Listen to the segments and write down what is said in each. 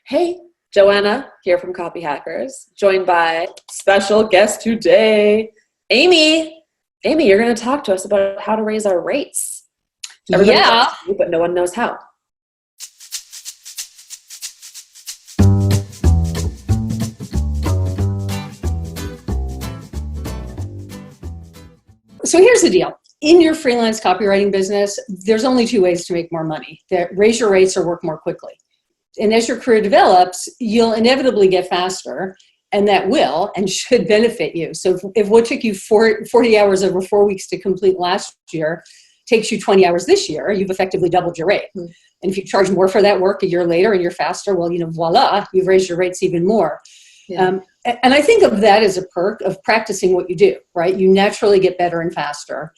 Hey, Joanna here from Copyhackers, joined by special guest today, Amy. Amy, you're going to talk to us about how to raise our rates. Everybody knows to, but no one knows how. So here's the deal. In your freelance copywriting business, there's only two ways to make more money: raise your rates or work more quickly. And as your career develops, you'll inevitably get faster, and that will and should benefit you. So if what took you 40 hours over 4 weeks to complete last year takes you 20 hours this year, you've effectively doubled your rate. Mm-hmm. And if you charge more for that work a year later and you're faster, well, voila, you've raised your rates even more. Yeah. And I think of that as a perk of practicing what you do, right? You naturally get better and faster.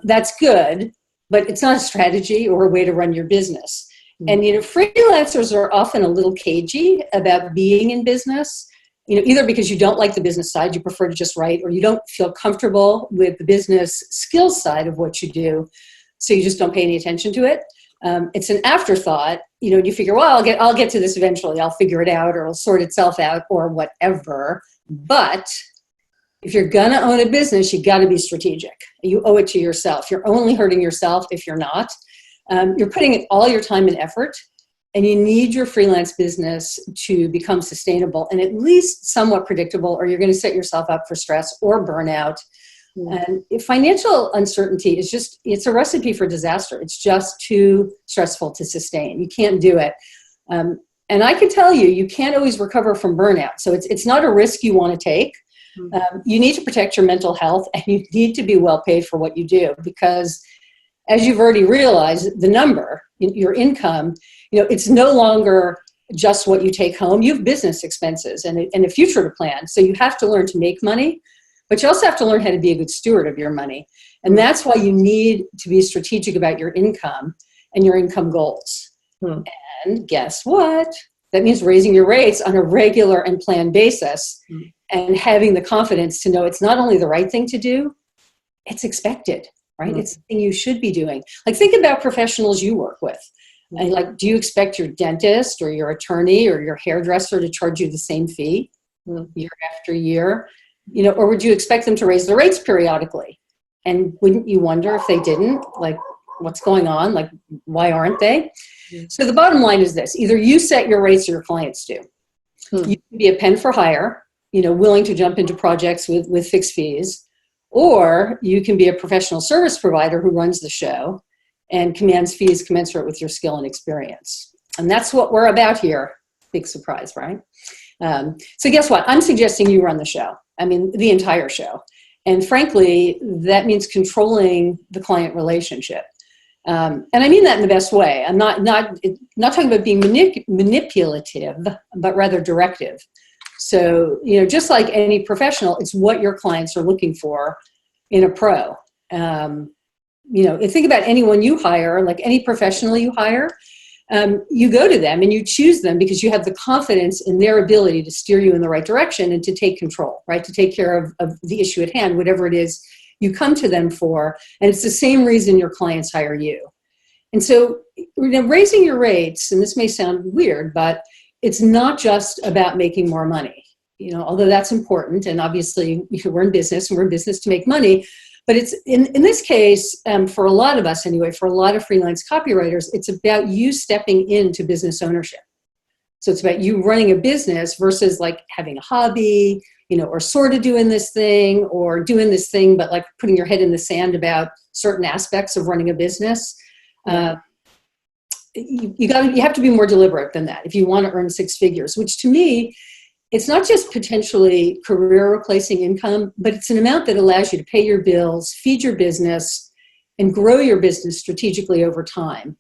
That's good, but it's not a strategy or a way to run your business. And, freelancers are often a little cagey about being in business, either because you don't like the business side, you prefer to just write, or you don't feel comfortable with the business skills side of what you do, so you just don't pay any attention to it. It's an afterthought, and you figure, well, I'll get to this eventually. I'll figure it out, or it'll sort itself out, or whatever. But if you're going to own a business, you got to be strategic. You owe it to yourself. You're only hurting yourself if you're not. You're putting in all your time and effort, and you need your freelance business to become sustainable and at least somewhat predictable, or you're going to set yourself up for stress or burnout. And financial uncertainty is it's a recipe for disaster. It's just too stressful to sustain. You can't do it. And I can tell you can't always recover from burnout. So it's not a risk you want to take. You need to protect your mental health, and you need to be well paid for what you do, because as you've already realized, the number, your income, it's no longer just what you take home. You have business expenses and a future to plan. So you have to learn to make money, but you also have to learn how to be a good steward of your money. And that's why you need to be strategic about your income and your income goals. And guess what? That means raising your rates on a regular and planned basis and having the confidence to know it's not only the right thing to do, it's expected. Right? It's something you should be doing. Like, think about professionals you work with. And do you expect your dentist or your attorney or your hairdresser to charge you the same fee year after year? Or would you expect them to raise their rates periodically? And wouldn't you wonder if they didn't? Like, what's going on? Like, why aren't they? So the bottom line is this: either you set your rates or your clients do. You can be a pen for hire, willing to jump into projects with fixed fees. Or you can be a professional service provider who runs the show and commands fees commensurate with your skill and experience. And that's what we're about here. Big surprise, right? So guess what? I'm suggesting you run the show. I mean, the entire show. And frankly, that means controlling the client relationship. And I mean that in the best way. I'm not talking about being manipulative, but rather directive. So, just like any professional, it's what your clients are looking for in a pro. Think about anyone you hire, like any professional you hire, you go to them and you choose them because you have the confidence in their ability to steer you in the right direction and to take control, right? To take care of the issue at hand, whatever it is you come to them for. And it's the same reason your clients hire you. And so, raising your rates, and this may sound weird, but it's not just about making more money, although that's important. And obviously we're in business and we're in business to make money. But it's in this case, for a lot of us anyway, for a lot of freelance copywriters, it's about you stepping into business ownership. So it's about you running a business versus like having a hobby, or sort of doing this thing or doing this thing, but like putting your head in the sand about certain aspects of running a business. You have to be more deliberate than that if you want to earn six figures, which to me, it's not just potentially career replacing income, but it's an amount that allows you to pay your bills, feed your business, and grow your business strategically over time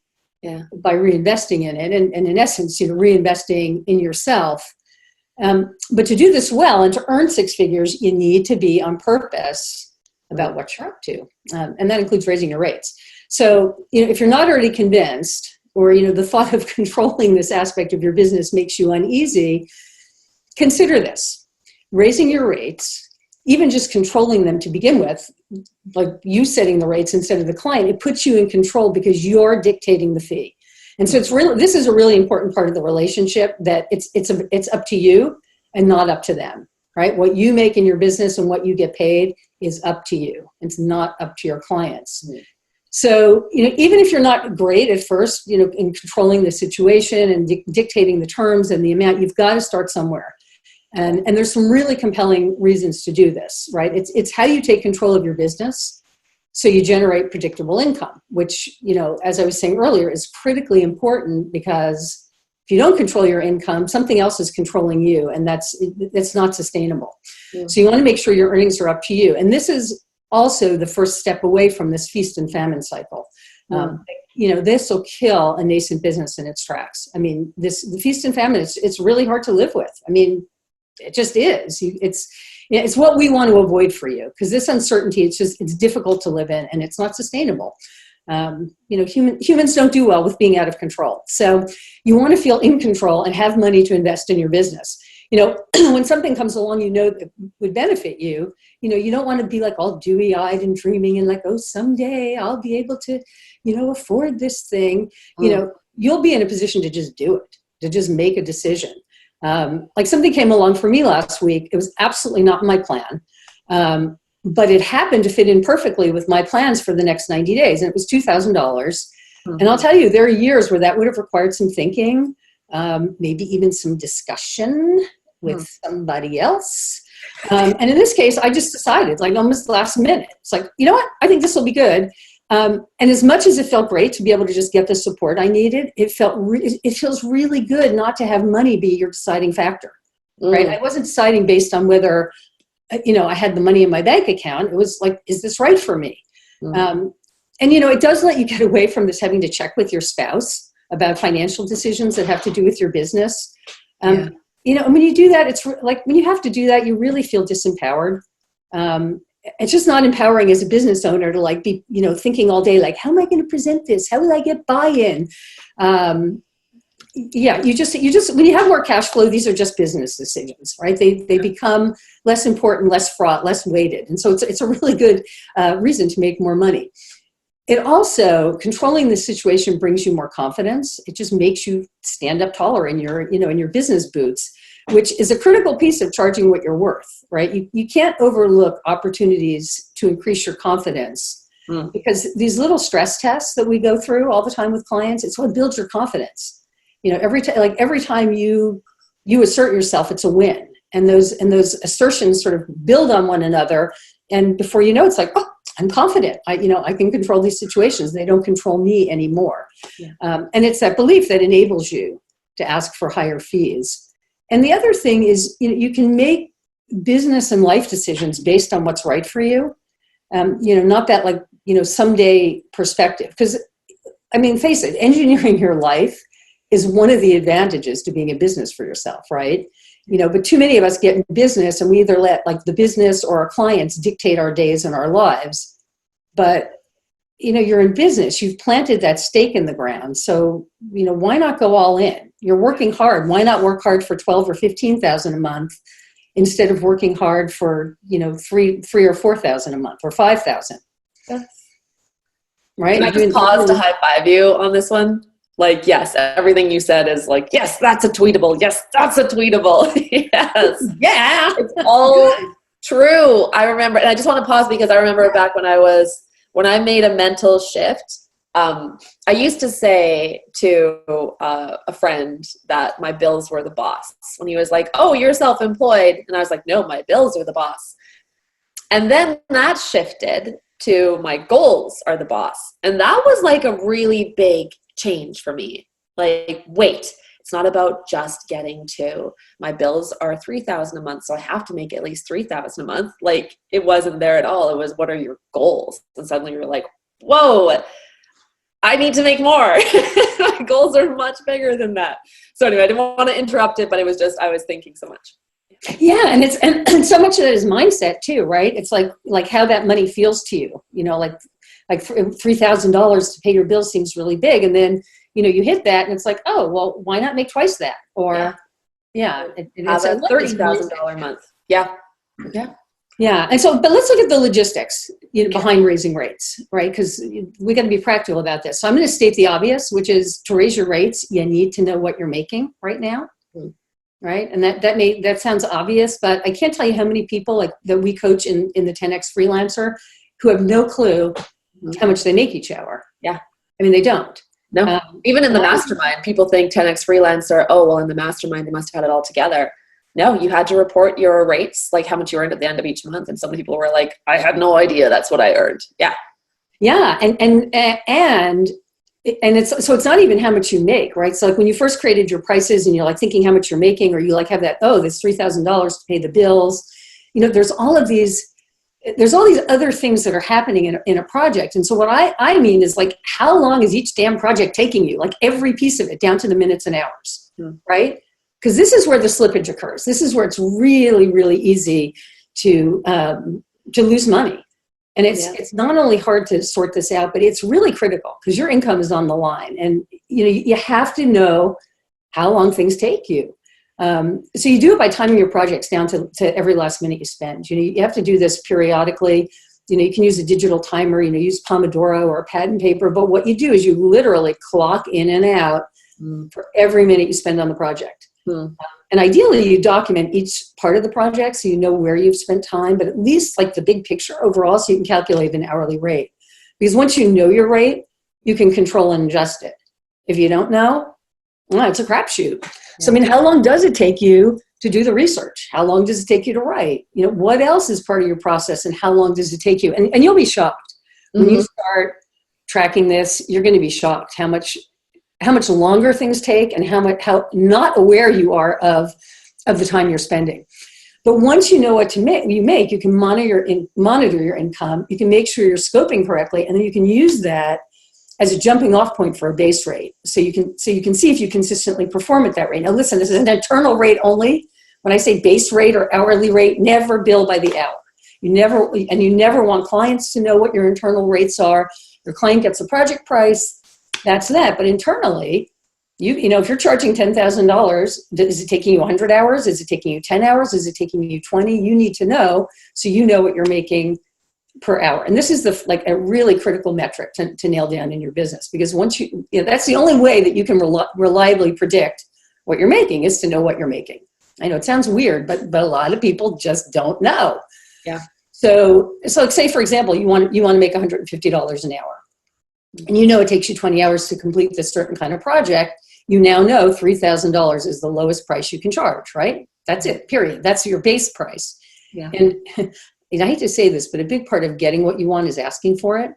by reinvesting in it. And in essence, reinvesting in yourself. But to do this well and to earn six figures, you need to be on purpose about what you're up to. And that includes raising your rates. So, if you're not already convinced, or, the thought of controlling this aspect of your business makes you uneasy, consider this. Raising your rates, even just controlling them to begin with, like you setting the rates instead of the client, it puts you in control because you're dictating the fee. And so this is a really important part of the relationship, that it's up to you and not up to them, right? What you make in your business and what you get paid is up to you. It's not up to your clients. Mm-hmm. So, even if you're not great at first, in controlling the situation and dictating the terms and the amount, you've got to start somewhere. And there's some really compelling reasons to do this, right? It's how you take control of your business so you generate predictable income, which, as I was saying earlier, is critically important, because if you don't control your income, something else is controlling you, and that's not sustainable. Yeah. So you want to make sure your earnings are up to you. And this is also the first step away from this feast and famine cycle. This will kill a nascent business in its tracks. I mean, the feast and famine, it's really hard to live with. I mean, it just is. It's what we want to avoid for you, because this uncertainty, it's difficult to live in, and it's not sustainable. Humans don't do well with being out of control. So you want to feel in control and have money to invest in your business. When something comes along, that would benefit you, you don't want to be like all dewy-eyed and dreaming and like, oh, someday I'll be able to, afford this thing. You'll be in a position to just do it, to just make a decision. Like something came along for me last week. It was absolutely not my plan. But it happened to fit in perfectly with my plans for the next 90 days. And it was $2,000. Mm-hmm. And I'll tell you, there are years where that would have required some thinking, maybe even some discussion with somebody else. And in this case, I just decided, like almost last minute, it's like, you know what, I think this will be good. And as much as it felt great to be able to just get the support I needed, it feels really good not to have money be your deciding factor, right? I wasn't deciding based on whether, I had the money in my bank account. It was like, is this right for me? And, it does let you get away from this having to check with your spouse about financial decisions that have to do with your business. And when you do that, it's like when you have to do that, you really feel disempowered. It's just not empowering as a business owner to like be, thinking all day, like, how am I going to present this? How will I get buy-in? You just, when you have more cash flow, these are just business decisions, right? They become less important, less fraught, less weighted. And so it's a really good reason to make more money. It also, controlling the situation brings you more confidence. It just makes you stand up taller in your, in your business boots, which is a critical piece of charging what you're worth, right? You can't overlook opportunities to increase your confidence, because these little stress tests that we go through all the time with clients, it's what builds your confidence. Every time you assert yourself, it's a win. And those assertions sort of build on one another. And before you know, it's like, oh, I'm confident. I can control these situations. They don't control me anymore. Yeah. And it's that belief that enables you to ask for higher fees. And the other thing is, you can make business and life decisions based on what's right for you. Not that like, someday perspective. Because, face it, engineering your life is one of the advantages to being a business for yourself, right? But too many of us get in business and we either let like the business or our clients dictate our days and our lives. But, you're in business, you've planted that stake in the ground. So, why not go all in? You're working hard. Why not work hard for 12 or 15,000 a month instead of working hard for, 3 or 4,000 a month or 5,000? Yes. Right? Can I just pause to high five you on this one? Like, yes, everything you said is like, yes, that's a tweetable. Yes, that's a tweetable. Yes. Yeah. It's all true. I remember, and I just want to pause because I remember back when I made a mental shift. I used to say to a friend that my bills were the boss when he was like, oh, you're self-employed. And I was like, no, my bills are the boss. And then that shifted to my goals are the boss. And that was like a really big change for me. Like, wait, it's not about just getting to my bills are $3,000 a month, so I have to make at least $3,000 a month. Like, it wasn't there at all. It was, what are your goals? And suddenly you're like, whoa, I need to make more. My goals are much bigger than that. So anyway, I didn't want to interrupt it, but it was just, I was thinking so much. Yeah, and so much of that is mindset too, right? It's like how that money feels to you. Like $3,000 to pay your bills seems really big, and then you hit that, and it's like, oh, well, why not make twice that? Or it's a $30,000 a month. Yeah. Yeah. And so, but let's look at the logistics behind raising rates, right? Because we got to be practical about this. So I'm going to state the obvious, which is to raise your rates, you need to know what you're making right now. Right. And that sounds obvious, but I can't tell you how many people like that we coach in the 10X freelancer who have no clue how much they make each hour. Yeah. I mean, they don't. No, even in the mastermind, people think 10X freelancer, oh, well, in the mastermind, they must have had it all together. No, you had to report your rates, like how much you earned at the end of each month. And some people were like, I had no idea that's what I earned. Yeah. Yeah. And it's, so it's not even how much you make, right? So like when you first created your prices and you're like thinking how much you're making, or you like have that, oh, there's $3,000 to pay the bills. There's all these other things that are happening in a project. And so what I mean is like, how long is each damn project taking you? Like every piece of it down to the minutes and hours, right? Because this is where the slippage occurs. This is where it's really, really easy to lose money. And it's not only hard to sort this out, but it's really critical because your income is on the line. And you have to know how long things take you. So you do it by timing your projects down to every last minute you spend. You have to do this periodically. You can use a digital timer, use Pomodoro or a pad and paper. But what you do is you literally clock in and out for every minute you spend on the project. And ideally, you document each part of the project so you know where you've spent time, but at least like the big picture overall so you can calculate an hourly rate. Because once you know your rate, you can control and adjust it. If you don't know, well, it's a crapshoot. So, I mean, how long does it take you to do the research? How long does it take you to write? What else is part of your process and how long does it take you? And you'll be shocked. When you start tracking this, you're going to be shocked how much longer things take and how not aware you are of the time you're spending. But once you know what you make, you can monitor your income. You can make sure you're scoping correctly, and then you can use that as a jumping off point for a base rate. So you can see if you consistently perform at that rate. Now listen, this is an internal rate only. When I say base rate or hourly rate, never bill by the hour. You never want clients to know what your internal rates are. Your client gets the project price. That's that. But internally, if you're charging $10,000, is it taking you 100 hours? Is it taking you 10 hours? Is it taking you 20? You need to know so you know what you're making per hour. And this is a really critical metric to nail down in your business, because once that's the only way that you can reliably predict what you're making is to know what you're making. I know it sounds weird, but a lot of people just don't know. Yeah. So say for example, you want to make $150 an hour. And it takes you 20 hours to complete this certain kind of project. You now know $3,000 is the lowest price you can charge, right? That's it, period. That's your base price. Yeah. And I hate to say this, but a big part of getting what you want is asking for it.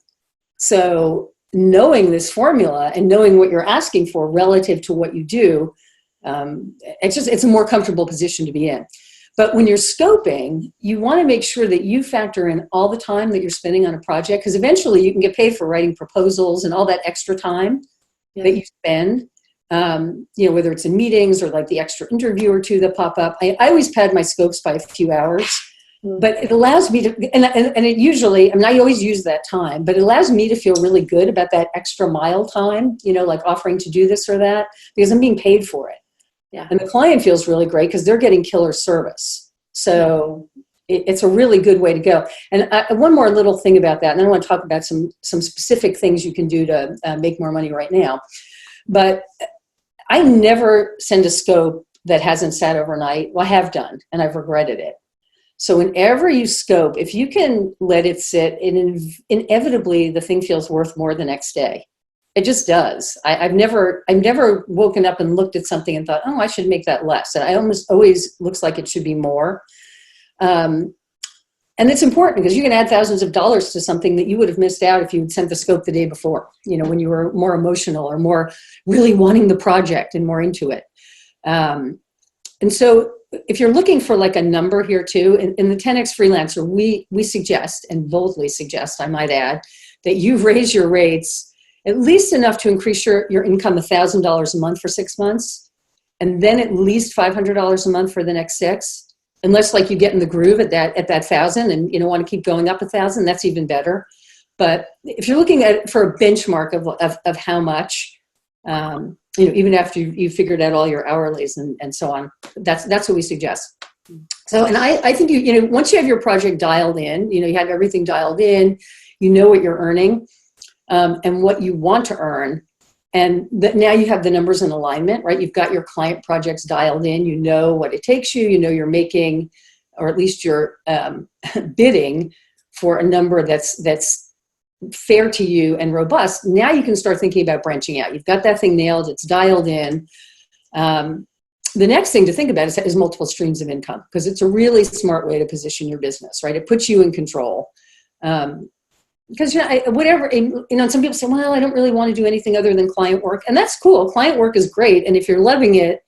So knowing this formula and knowing what you're asking for relative to what you do, it's a more comfortable position to be in. But when you're scoping, you want to make sure that you factor in all the time that you're spending on a project, because eventually you can get paid for writing proposals and all that extra time that you spend, whether it's in meetings or like the extra interview or two that pop up. I always pad my scopes by a few hours, but it allows me to, and it usually, I always use that time, but it allows me to feel really good about that extra mile time, like offering to do this or that, because I'm being paid for it. Yeah. And the client feels really great because they're getting killer service. So it's a really good way to go. And one more little thing about that, and then I want to talk about some specific things you can do to make more money right now. But I never send a scope that hasn't sat overnight. Well, I have done, and I've regretted it. So whenever you scope, if you can let it sit, inevitably the thing feels worth more the next day. It just does. I've never woken up and looked at something and thought, oh, I should make that less. And I almost always looks like it should be more. And it's important because you can add thousands of dollars to something that you would have missed out if you had sent the scope the day before, when you were more emotional or more really wanting the project and more into it. And so if you're looking for like a number here too, in the 10X Freelancer, we suggest, and boldly suggest, I might add, that you raise your rates at least enough to increase your income $1,000 a month for 6 months, and then at least $500 a month for the next 6. Unless like you get in the groove at that 1,000 and want to keep going up 1,000, that's even better. But if you're looking at for a benchmark of how much, even after you figured out all your hourlies and so on, that's what we suggest. So, and I think, once you have your project dialed in, you have everything dialed in, you know what you're earning and what you want to earn. And now you have the numbers in alignment, right? You've got your client projects dialed in, you know what it takes you, you're making, or at least you're bidding for a number that's fair to you and robust. Now you can start thinking about branching out. You've got that thing nailed, it's dialed in. The next thing to think about is multiple streams of income, because it's a really smart way to position your business, right? It puts you in control. Because, some people say, well, I don't really want to do anything other than client work. And that's cool. Client work is great. And if you're loving it,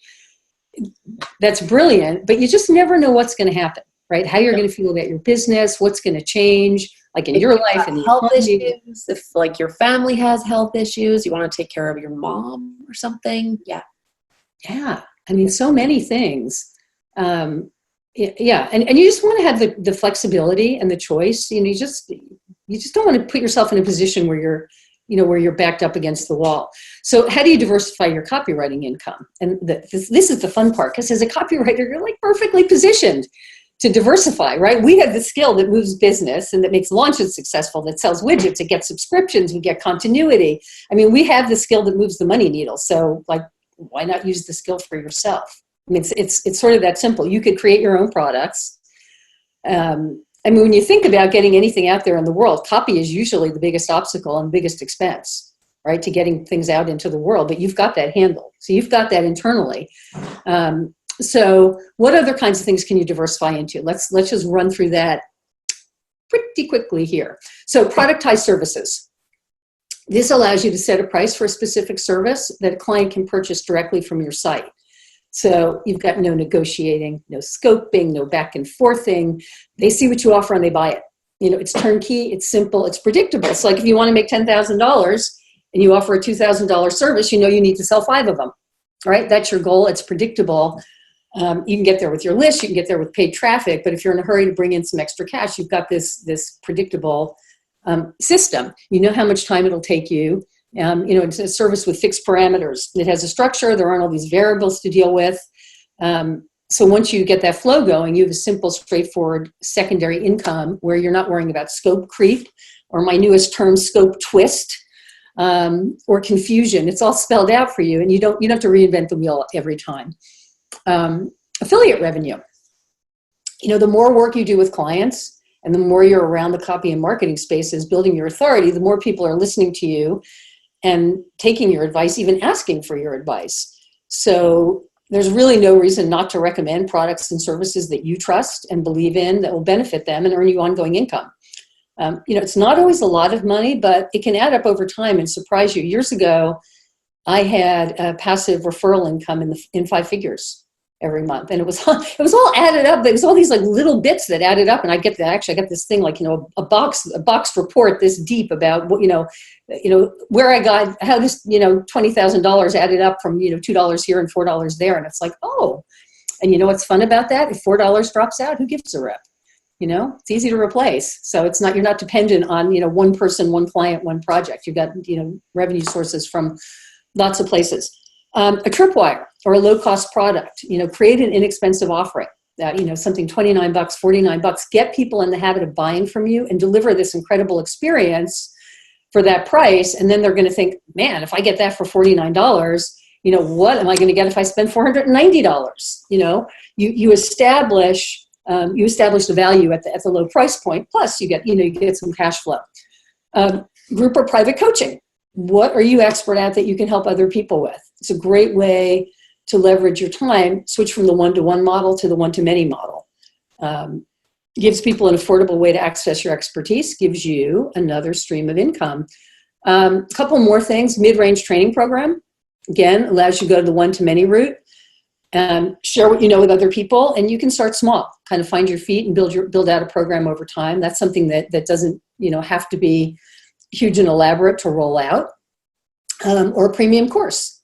that's brilliant. But you just never know what's going to happen, right? How you're going to feel about your business, what's going to change, like in your life. And health issues, if like your family has health issues, you want to take care of your mom or something. Yeah. Yeah. I mean, so many things. And you just want to have the flexibility and the choice. You just don't want to put yourself in a position where you're backed up against the wall. So how do you diversify your copywriting income? And this is the fun part, because as a copywriter, you're like perfectly positioned to diversify, right? We have the skill that moves business and that makes launches successful, that sells widgets, it gets subscriptions, we get continuity. I mean, we have the skill that moves the money needle. So like, why not use the skill for yourself? I mean, it's sort of that simple. You could create your own products. I mean, when you think about getting anything out there in the world, copy is usually the biggest obstacle and biggest expense, right, to getting things out into the world. But you've got that handled. So you've got that internally. So what other kinds of things can you diversify into? Let's just run through that pretty quickly here. So productized services. This allows you to set a price for a specific service that a client can purchase directly from your site. So you've got no negotiating, no scoping, no back and forthing. They see what you offer and they buy it. It's turnkey, it's simple, it's predictable. It's like if you want to make $10,000 and you offer a $2,000 service, you need to sell 5 of them, right? That's your goal. It's predictable. You can get there with your list, you can get there with paid traffic, but if you're in a hurry to bring in some extra cash, you've got this predictable system. You know how much time it'll take you. It's a service with fixed parameters. It has a structure. There aren't all these variables to deal with. So once you get that flow going, you have a simple, straightforward secondary income where you're not worrying about scope creep, or my newest term, scope twist, or confusion. It's all spelled out for you, and you don't have to reinvent the wheel every time. Affiliate revenue. The more work you do with clients, and the more you're around the copy and marketing spaces, building your authority, the more people are listening to you and taking your advice, even asking for your advice. So there's really no reason not to recommend products and services that you trust and believe in that will benefit them and earn you ongoing income. It's not always a lot of money, but it can add up over time and surprise you. Years ago, I had a passive referral income in 5 figures every month, and it was all added up. There was all these like little bits that added up, and I got this thing like a box report this deep about what where I got how this $20,000 added up from $2 here and $4 there, and it's like, oh, and what's fun about that? If $4 drops out, who gives a rip? It's easy to replace. So you're not dependent on one person, one client, one project. You've got revenue sources from lots of places. A tripwire or a low-cost product, create an inexpensive offering that, something $29, $49, get people in the habit of buying from you and deliver this incredible experience for that price. And then they're going to think, man, if I get that for $49, what am I going to get if I spend $490? You establish the value at the low price point. Plus you get some cash flow. Group or private coaching. What are you expert at that you can help other people with? It's a great way to leverage your time, switch from the one-to-one model to the one-to-many model. Gives people an affordable way to access your expertise, gives you another stream of income. A couple more things, mid-range training program. Again, allows you to go to the one-to-many route. Share what you know with other people, and you can start small, kind of find your feet and build out a program over time. That's something that doesn't have to be huge and elaborate to roll out, or a premium course.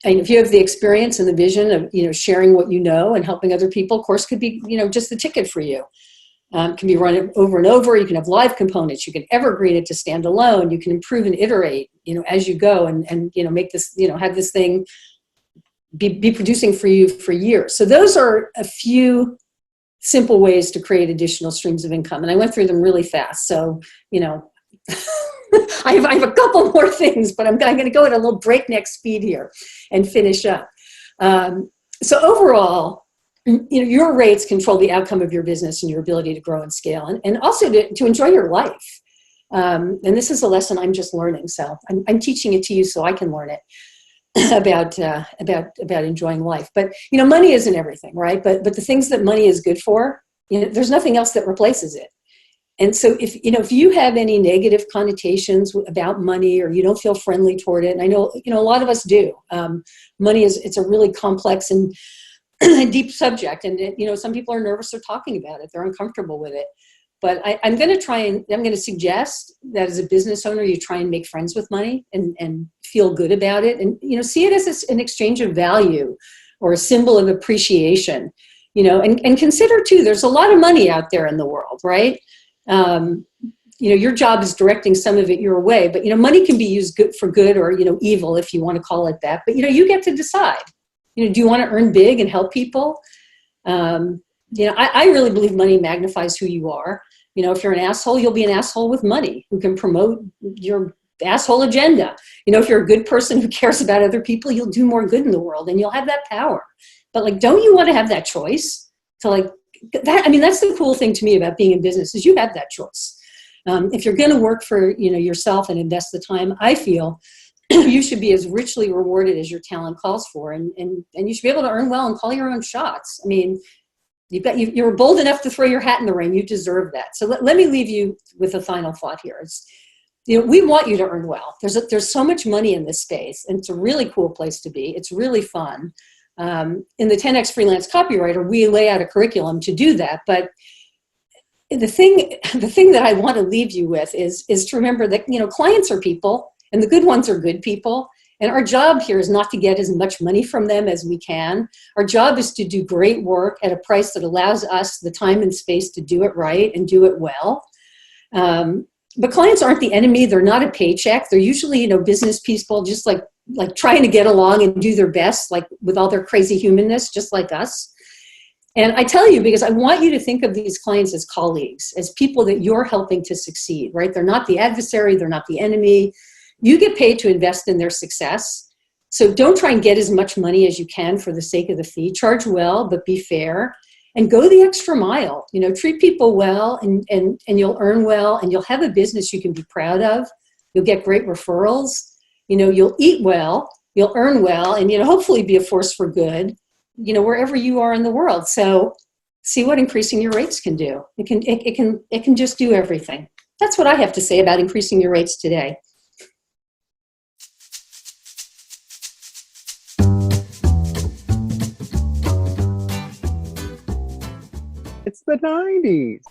And if you have the experience and the vision of sharing what you know and helping other people, course could be just the ticket for you. Can be run over and over. You can have live components. You can evergreen it to stand alone. You can improve and iterate as you go and make this have this thing be producing for you for years. So those are a few simple ways to create additional streams of income. And I went through them really fast. So, I have a couple more things, but I'm going to go at a little breakneck speed here and finish up. So overall, your rates control the outcome of your business and your ability to grow and scale, and also to enjoy your life. And this is a lesson I'm just learning. So I'm teaching it to you so I can learn it about enjoying life. But, money isn't everything, right? But the things that money is good for, there's nothing else that replaces it. And so if you have any negative connotations about money, or you don't feel friendly toward it, and I know, a lot of us do, money it's a really complex and deep subject. And, some people are nervous or talking about it. They're uncomfortable with it. But I'm going to suggest that as a business owner, you try and make friends with money and feel good about it. And, see it as an exchange of value or a symbol of appreciation, and consider too, there's a lot of money out there in the world, right? Your job is directing some of it your way, but, money can be used for good or, evil, if you want to call it that. But, you get to decide, do you want to earn big and help people? I really believe money magnifies who you are. If you're an asshole, you'll be an asshole with money who can promote your asshole agenda. If you're a good person who cares about other people, you'll do more good in the world and you'll have that power. But don't you want to have that choice to that's the cool thing to me about being in business is you have that choice. If you're going to work for, yourself and invest the time, I feel you should be as richly rewarded as your talent calls for. And you should be able to earn well and call your own shots. I mean, you're bold enough to throw your hat in the ring. You deserve that. So let me leave you with a final thought here. We want you to earn well. There's so much money in this space, and it's a really cool place to be. It's really fun. In the 10X Freelance Copywriter, we lay out a curriculum to do that. But the thing that I want to leave you with is to remember that, clients are people, and the good ones are good people. And our job here is not to get as much money from them as we can. Our job is to do great work at a price that allows us the time and space to do it right and do it well. But clients aren't the enemy. They're not a paycheck. They're usually, business people just like trying to get along and do their best, like with all their crazy humanness, just like us. And I tell you, because I want you to think of these clients as colleagues, as people that you're helping to succeed, right? They're not the adversary. They're not the enemy. You get paid to invest in their success. So don't try and get as much money as you can for the sake of the fee. Charge well, but be fair. And go the extra mile. Treat people well, and you'll earn well, and you'll have a business you can be proud of. You'll get great referrals. You'll eat well, you'll earn well, and hopefully be a force for good, wherever you are in the world. So see what increasing your rates can do. It can just do everything. That's what I have to say about increasing your rates today. It's the 90s.